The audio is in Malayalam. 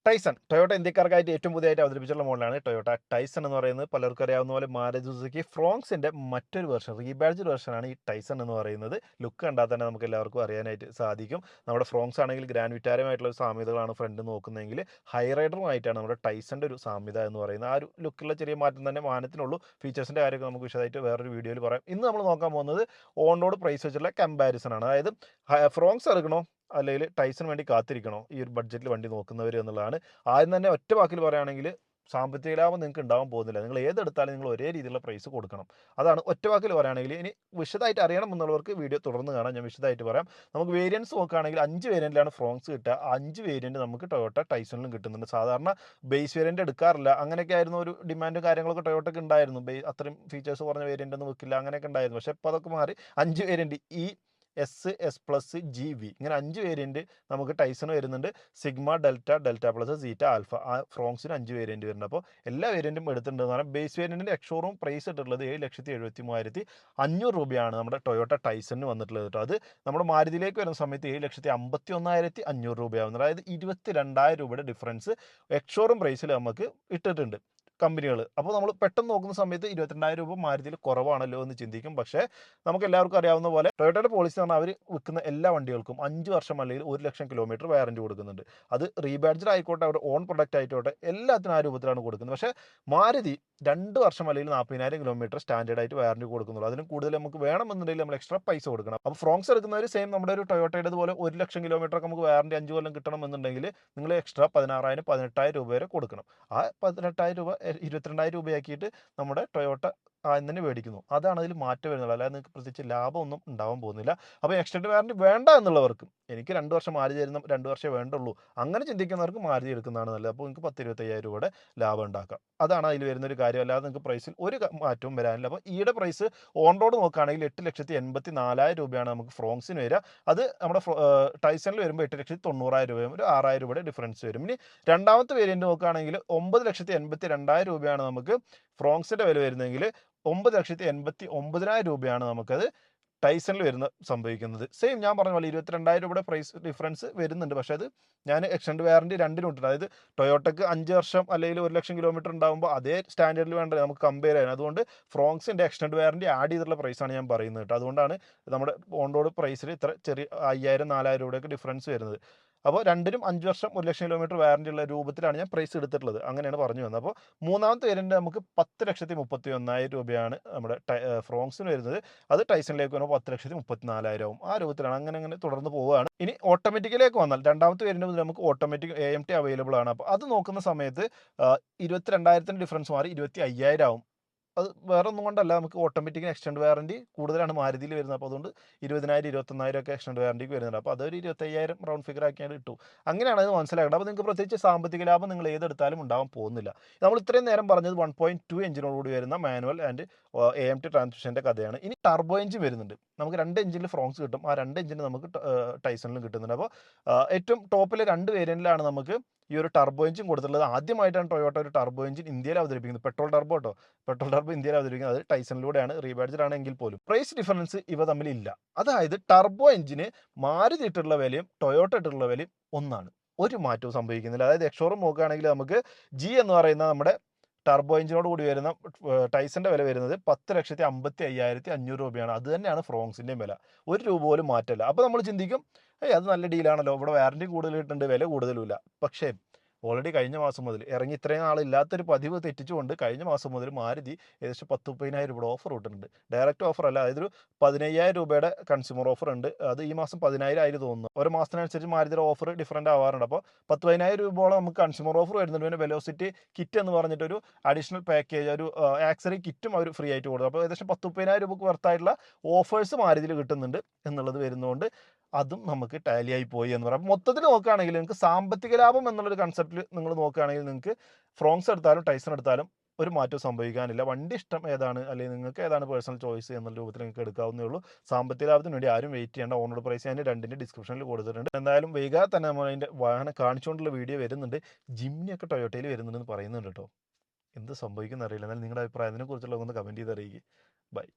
ടൈസൺ ടൊയോട്ട ഇന്ത്യക്കാർക്കായിട്ട് ഏറ്റവും പുതിയതായിട്ട് അവതരിപ്പിച്ചിട്ടുള്ള മോഡലാണ് ടൊയോട്ട ടൈസൺ എന്ന് പറയുന്നത്. പലർക്കും അറിയാവുന്ന പോലെ മാരുതി സുസുക്കി ഫ്രോങ്സിന്റെ മറ്റൊരു വെർഷൻ, റീബാഡ്ജ്ഡ് വെർഷനാണ് ഈ ടൈസൺ എന്ന് പറയുന്നത്. ലുക്ക് കണ്ടാൽ തന്നെ നമുക്ക് എല്ലാവർക്കും അറിയാനായിട്ട് സാധിക്കും. നമ്മുടെ ഫ്രോങ്സ് ആണെങ്കിൽ ഗ്രാൻഡ് വിറ്റാരയുമായിട്ടുള്ള ഒരു സാമ്യതകളാണ് ഫ്രണ്ട് നോക്കുന്നതെങ്കിൽ, ഹൈറൈഡറുമായിട്ടാണ് നമ്മുടെ ടൈസന്റെ ഒരു സാമ്യത എന്ന് പറയുന്നത്. ആ ഒരു ലുക്കിലുള്ള ചെറിയ മാറ്റം തന്നെ വാഹനത്തിനുള്ളൂ. ഫീച്ചേഴ്സിന്റെ കാര്യമൊക്കെ നമുക്ക് വിശദമായിട്ട് വേറൊരു വീഡിയോയിൽ പറയാം. ഇന്ന് നമ്മൾ നോക്കാൻ പോകുന്നത് ഓൺ റോഡ് പ്രൈസ് വെച്ചുള്ള കമ്പാരിസൺ ആണ്. അതായത് ഫ്രോങ്സ് എടുക്കണോ അല്ലെങ്കിൽ ടൈസന് വേണ്ടി കാത്തിരിക്കണോ ഈ ഒരു ബഡ്ജറ്റിൽ വണ്ടി നോക്കുന്നവർ എന്നുള്ളതാണ്. ആദ്യം തന്നെ ഒറ്റ വാക്കിൽ പറയുകയാണെങ്കിൽ സാമ്പത്തിക ലാഭം നിങ്ങൾക്ക് ഉണ്ടാവാൻ പോകുന്നില്ല. നിങ്ങൾ ഏതെടുത്താലും നിങ്ങൾ ഒരേ രീതിയിലുള്ള പ്രൈസ് കൊടുക്കണം. അതാണ് ഒറ്റ വാക്കിൽ പറയുകയാണെങ്കിൽ. ഇനി വിശദമായിട്ട് അറിയണം എന്നുള്ളവർക്ക് വീഡിയോ തുടർന്ന് കാണാം. ഞാൻ വിശദമായിട്ട് പറയാം. നമുക്ക് വേരിയൻസ് നോക്കുകയാണെങ്കിൽ 5 വേരിയൻറ്റിലാണ് ഫ്രോങ്സ് കിട്ടുക. 5 വേരിയൻറ്റ് നമുക്ക് ടൊയോട്ട ടൈസണിലും കിട്ടുന്നുണ്ട്. സാധാരണ ബേസ് വേരിയൻറ്റ് എടുക്കാറില്ല. അങ്ങനെയൊക്കെ ആയിരുന്നു ഒരു ഡിമാൻഡും കാര്യങ്ങളൊക്കെ ടൊയോട്ടയ്ക്ക് ഉണ്ടായിരുന്നു. അത്രയും ഫീച്ചേഴ്സ് കുറഞ്ഞ വേരിയൻ്റ് ഒന്നും വെക്കില്ല, അങ്ങനെയൊക്കെ ഉണ്ടായിരുന്നു. പക്ഷേ ഇപ്പോൾ അതൊക്കെ മാറി 5 variant S, S plus, G, V, ഇങ്ങനെ 5 വേരിയൻറ്റ് നമുക്ക് ടൈസൺ വരുന്നുണ്ട്. Sigma, Delta, Delta plus, Zeta, Alpha, ആ ഫ്രോങ്സിന് 5 വേരിയൻറ്റ് വരുന്നുണ്ട്. അപ്പോൾ എല്ലാ വേരിയൻറ്റും എടുത്തിട്ടുണ്ടെന്ന് പറഞ്ഞാൽ ബേസ് വേരിയൻറ്റിൻ്റെ എക്സ്ഷോറൂം പ്രൈസ് ഇട്ടിട്ടുള്ളത് 7,73,500 രൂപയാണ് നമ്മുടെ ടൊയോട്ട ടൈസണിന് വന്നിട്ടുള്ളത് കേട്ടോ. അത് നമ്മുടെ മാരുതിയിലേക്ക് വരുന്ന സമയത്ത് 7,51,500 രൂപയാവുന്നത്. അതായത് 22,000 രൂപയുടെ ഡിഫറൻസ് എക്സ്ഷോറൂം പ്രൈസിൽ നമുക്ക് ഇട്ടിട്ടുണ്ട് കമ്പനികൾ. അപ്പോൾ നമ്മൾ പെട്ടെന്ന് നോക്കുന്ന സമയത്ത് 22,000 രൂപ മാരുതിയിൽ കുറവാണല്ലോ എന്ന് ചിന്തിക്കും. പക്ഷേ നമുക്ക് എല്ലാവർക്കും അറിയാവുന്ന പോലെ ടൊയോട്ടയുടെ പോളിസി പറഞ്ഞാൽ അവർ വിൽക്കുന്ന എല്ലാ വണ്ടികൾക്കും 5 വർഷം അല്ലെങ്കിൽ 1,00,000 കിലോമീറ്റർ വാറൻറ്റി കൊടുക്കുന്നുണ്ട്. അത് റീബാഡ്ജ്ഡ് ആയിക്കോട്ടെ, അവരുടെ ഓൺ പ്രൊഡക്റ്റ് ആയിക്കോട്ടെ, എല്ലാത്തിനും ആ രൂപത്തിലാണ് കൊടുക്കുന്നത്. പക്ഷേ മാരുതി 2 വർഷം അല്ലെങ്കിൽ 40,000 കിലോമീറ്റർ സ്റ്റാൻഡേർഡ് ആയിട്ട് വാറൻറ്റി കൊടുക്കുന്നുള്ളൂ. അതിനും കൂടുതൽ നമുക്ക് വേണമെന്നുണ്ടെങ്കിൽ നമ്മൾ എക്സ്ട്രാ പൈസ കൊടുക്കണം. അപ്പോൾ ഫ്രോങ്സ് എടുക്കുന്നവർ സെയിം നമ്മുടെ ഒരു ടൊയോട്ടയുടെ പോലെ 1,00,000 കിലോമീറ്റർ ഒക്കെ നമുക്ക് വാറൻറ്റി 5 കൊല്ലം കിട്ടണമെന്നുണ്ടെങ്കിൽ നിങ്ങൾ എക്സ്ട്രാ 16,000 18,000 രൂപ വരെ കൊടുക്കണം. ആ 18,000 രൂപ 22,000 രൂപയാക്കിയിട്ട് നമ്മുടെ ടൊയോട്ട ആദ്യം തന്നെ മേടിക്കുന്നു. അതാണ് അതിൽ മാറ്റം വരുന്നത്. അല്ലാതെ നിങ്ങൾക്ക് പ്രത്യേകിച്ച് ലാഭമൊന്നും ഉണ്ടാവാൻ പോകുന്നില്ല. അപ്പോൾ എക്സ്റ്റൻഡ് വാറൻറ്റി വേണ്ട എന്നുള്ളവർക്ക്, എനിക്ക് 2 വർഷം മാരുതി തരുന്ന 2 വർഷമേ വേണ്ടുള്ളൂ, അങ്ങനെ ചിന്തിക്കുന്നവർക്ക് മാരുതി എടുക്കുന്നതാണ് നല്ലത്. അപ്പോൾ നിങ്ങൾക്ക് 10,000-25,000 രൂപയുടെ ലാഭം ഉണ്ടാക്കാം. അതാണ് അതിൽ വരുന്നൊരു കാര്യം. അല്ലാതെ നിങ്ങൾക്ക് പ്രൈസിൽ ഒരു മാറ്റവും വരാനില്ല. അപ്പോൾ ഈയുടെ പ്രൈസ് ഓൺ റോഡ് നോക്കുകയാണെങ്കിൽ 8,84,000 രൂപയാണ് നമുക്ക് ഫ്രോങ്സിന് വരിക. അത് നമ്മുടെ ടൈസണിൽ വരുമ്പോൾ 8,90,000 രൂപയും ഒരു 6,000 രൂപയുടെ ഡിഫറൻസ് വരും. ഇനി രണ്ടാമത്തെ വേരിയൻറ്റ് നോക്കുകയാണെങ്കിൽ 9,82,200 രൂപയാണ് നമുക്ക് ഫ്രോങ്സിൻ്റെ വില വരുന്നതെങ്കിൽ 9,89,000 രൂപയാണ് നമുക്കത് ടൈസണിൽ സംഭവിക്കുന്നത്. സെയിം ഞാൻ പറഞ്ഞ പോലെ 22,000 രൂപയുടെ പ്രൈസ് ഡിഫറൻസ് വരുന്നുണ്ട്. പക്ഷേ അത് ഞാൻ എക്സ്റ്റൻഡ് വാറൻറ്റി രണ്ടിനും ഉണ്ട്. അതായത് ടൊയോട്ടയ്ക്ക് 5 വർഷം അല്ലെങ്കിൽ 1,00,000 കിലോമീറ്റർ ഉണ്ടാകുമ്പോൾ അതേ സ്റ്റാൻഡേർഡിൽ വേണ്ട നമുക്ക് കമ്പയർ ചെയ്യാൻ. അതുകൊണ്ട് ഫ്രോങ്സിൻ്റെ എക്സ്റ്റൻഡ് വാറൻറ്റി ആഡ് ചെയ്തിട്ടുള്ള പ്രൈസാണ് ഞാൻ പറയുന്നത് കേട്ടോ. അതുകൊണ്ടാണ് നമ്മുടെ ഓൺ റോഡ് പ്രൈസിൽ ഇത്ര ചെറിയ 5,000-4,000 രൂപയൊക്കെ ഡിഫറൻസ് വരുന്നത്. അപ്പോൾ രണ്ടിനും 5 വർഷം 1,00,000 കിലോമീറ്റർ വാറൻറ്റി ഉള്ള രൂപത്തിലാണ് ഞാൻ പ്രൈസ് എടുത്തിട്ടുള്ളത്. അങ്ങനെയാണ് പറഞ്ഞു വന്നത്. അപ്പോൾ മൂന്നാമത്തെ വേരിയൻറ്റ് നമുക്ക് 10,31,100 രൂപയാണ് നമ്മുടെ ഫ്രോങ്സിന് വരുന്നത്. അത് ടൈസണിലേക്ക് വരുമ്പോൾ 10,34,000 ആവും. ആ രൂപത്തിലാണ്. അങ്ങനെ തുടർന്ന് പോവുകയാണ്. ഇനി ഓട്ടോമാറ്റിക്കിലേക്ക് വന്നാൽ രണ്ടാമത്തെ വേരിയൻറ്റ് മുതൽ നമുക്ക് ഓട്ടോമാറ്റിക് AMT അവൈലബിൾ ആണ്. അപ്പോൾ അത് നോക്കുന്ന സമയത്ത് 22,000 ഡിഫറൻസ് മാറി 25,000 ആവും. അത് വേറെ ഒന്നും കൊണ്ടല്ല, നമുക്ക് ഓട്ടോമാറ്റിക്കിന് എക്സ്റ്റൻഡ് വാറൻറ്റി കൂടുതലാണ് മാരുതിയിൽ വരുന്നത്. അപ്പോൾ അതുകൊണ്ട് 20,000 21,000 ഒക്കെ എക്സ്റ്റൻഡ് വാറൻറ്റിക്ക് വരുന്നുണ്ട്. അപ്പോൾ അതൊരു 25,000 റൗണ്ട് ഫിഗർ ആക്കിയാണ് കിട്ടും. അങ്ങനെയാണ് അത് മനസ്സിലാക്കേണ്ടത്. അപ്പോൾ നിങ്ങൾക്ക് പ്രത്യേകിച്ച് സാമ്പത്തിക ലാഭം നിങ്ങൾ ഏതെടുത്താലും ഉണ്ടാവാൻ പോകുന്നില്ല. നമ്മൾ ഇത്രയും നേരം പറഞ്ഞത് 1.2 എഞ്ചിനോടുകൂടി വരുന്ന മാനുവൽ ആൻഡ് AMT ട്രാൻസ്മിഷൻ്റെ കഥയാണ്. ഇനി ടർബോ എഞ്ചിൻ വരുന്നുണ്ട്. നമുക്ക് 2 എഞ്ചിനിൽ ഫ്രോങ്സ് കിട്ടും. ആ 2 എഞ്ചിന് നമുക്ക് ടൈസണിലും കിട്ടുന്നുണ്ട്. അപ്പോൾ ഏറ്റവും ടോപ്പിലെ 2 വേരിയൻറ്റിലാണ് നമുക്ക് ഈ ഒരു ടർബോ എഞ്ചിൻ കൊടുത്തിട്ടുള്ളത്. ആദ്യമായിട്ടാണ് ടൊയോട്ട ഒരു ടർബോ എഞ്ചിൻ ഇന്ത്യയിൽ അവതരിപ്പിക്കുന്നത്. പെട്രോൾ ടർബോ കേട്ടോ. പെട്രോൾ ടർബോ ഇന്ത്യയിൽ അവതരിപ്പിക്കുന്നത്. അത് ടൈസണിലൂടെയാണ്, റീബാഡ്ജ്ഡ് ആണെങ്കിൽ പോലും. പ്രൈസ് ഡിഫറൻസ് ഇവ തമ്മിലില്ല. അതായത് ടർബോ എഞ്ചിന് മാരുതി ഇട്ടിട്ടുള്ള വിലയും ടൊയോട്ട ഇട്ടിട്ടുള്ള വിലയും ഒന്നാണ്. ഒരു മാറ്റവും സംഭവിക്കുന്നില്ല. അതായത് എക്സ്ഷോറൂം നോക്കുകയാണെങ്കിൽ നമുക്ക് ജി എന്ന് പറയുന്ന നമ്മുടെ ടർബോ എഞ്ചിനോട് കൂടി വരുന്ന ടൈസന്റെ വില വരുന്നത് 10,55,500 രൂപയാണ്. അത് തന്നെയാണ് ഫ്രോങ്സിൻ്റെയും വില. ഒരു രൂപ പോലും മാറ്റമില്ല. അപ്പോൾ നമ്മൾ ചിന്തിക്കും, അത് നല്ല ഡീലാണല്ലോ, ഇവിടെ വാറൻറ്റി കൂടുതൽ കിട്ടുന്നുണ്ട്, വില കൂടുതലുമില്ല. പക്ഷേ ഓൾറെഡി കഴിഞ്ഞ മാസം മുതൽ ഇറങ്ങി ഇത്രയും നാളില്ലാത്തൊരു പതിവ് തെറ്റിച്ചുകൊണ്ട് കഴിഞ്ഞ മാസം മുതൽ മാരുതി ഏകദേശം 10,30,000 രൂപയുടെ ഓഫർ ഇട്ടിട്ടുണ്ട്. ഡയറക്റ്റ് ഓഫർ അല്ല, അതായത് ഒരു 15,000 രൂപയുടെ കൺസ്യൂമർ ഓഫർ ഉണ്ട്. അത് ഈ മാസം 10,000 ആയി തോന്നുന്നു. ഓരോ മാസത്തിനനുസരിച്ച് മാരുതിയുടെ ഓഫർ ഡിഫറൻറ്റ് ആവാറുണ്ട്. അപ്പോൾ 10,000 രൂപയോളം നമുക്ക് കൺസ്യൂമർ ഓഫർ വരുന്നുണ്ട്. പിന്നെ വെലോസിറ്റി കിറ്റ് എന്ന് പറഞ്ഞിട്ടൊരു അഡീഷണൽ പാക്കേജ്, ഒരു ആക്സറി കിറ്റും അവർ ഫ്രീ ആയിട്ട് കൊടുക്കും. അപ്പോൾ ഏകദേശം 10,30,000 രൂപക്ക് വർത്തായിട്ടുള്ള ഓഫേഴ്സ് മാരുതിയിൽ കിട്ടുന്നുണ്ട് എന്നുള്ളത് വരുന്നതുകൊണ്ട് അതും നമുക്ക് ടാലി ആയി പോയി എന്ന് പറയാം. മൊത്തത്തിൽ നോക്കുകയാണെങ്കിൽ നിങ്ങൾക്ക് സാമ്പത്തിക ലാഭം എന്നുള്ളൊരു കൺസെപ്റ്റിൽ നിങ്ങൾ നോക്കുകയാണെങ്കിൽ നിങ്ങൾക്ക് ഫ്രോങ്സ് എടുത്താലും ടൈസൺ എടുത്താലും ഒരു മാറ്റവും സംഭവിക്കാനില്ല. വണ്ടി ഇഷ്ടം ഏതാണ് അല്ലെങ്കിൽ നിങ്ങൾക്ക് ഏതാണ് പേഴ്സണൽ ചോയ്സ് എന്നുള്ള രൂപത്തിൽ നിങ്ങൾക്ക് എടുക്കാവുന്നേ ഉള്ളൂ. സാമ്പത്തിക ലാഭത്തിന് വേണ്ടി ആരും വെയിറ്റ് ചെയ്യേണ്ട. ഓൺ റോഡ് പ്രൈസ് ഞാൻ രണ്ടിൻ്റെ ഡിസ്ക്രിപ്ഷനിൽ കൊടുത്തിട്ടുണ്ട്. എന്തായാലും വൈകാതെ തന്നെ നമ്മൾ അതിൻ്റെ വാഹനം കാണിച്ചുകൊണ്ടുള്ള വീഡിയോ വരുന്നുണ്ട്. ജിമ്നിയൊക്കെ ടൊയോട്ടയിൽ വരുന്നുണ്ടെന്ന് പറയുന്നുണ്ട് കേട്ടോ. എന്ത് സംഭവിക്കുന്ന അറിയില്ല. എന്നാൽ നിങ്ങളുടെ അഭിപ്രായം അതിനെക്കുറിച്ചുള്ള ഒന്ന് കമൻറ്റ് ചെയ്ത് അറിയിക്കുക. ബൈ.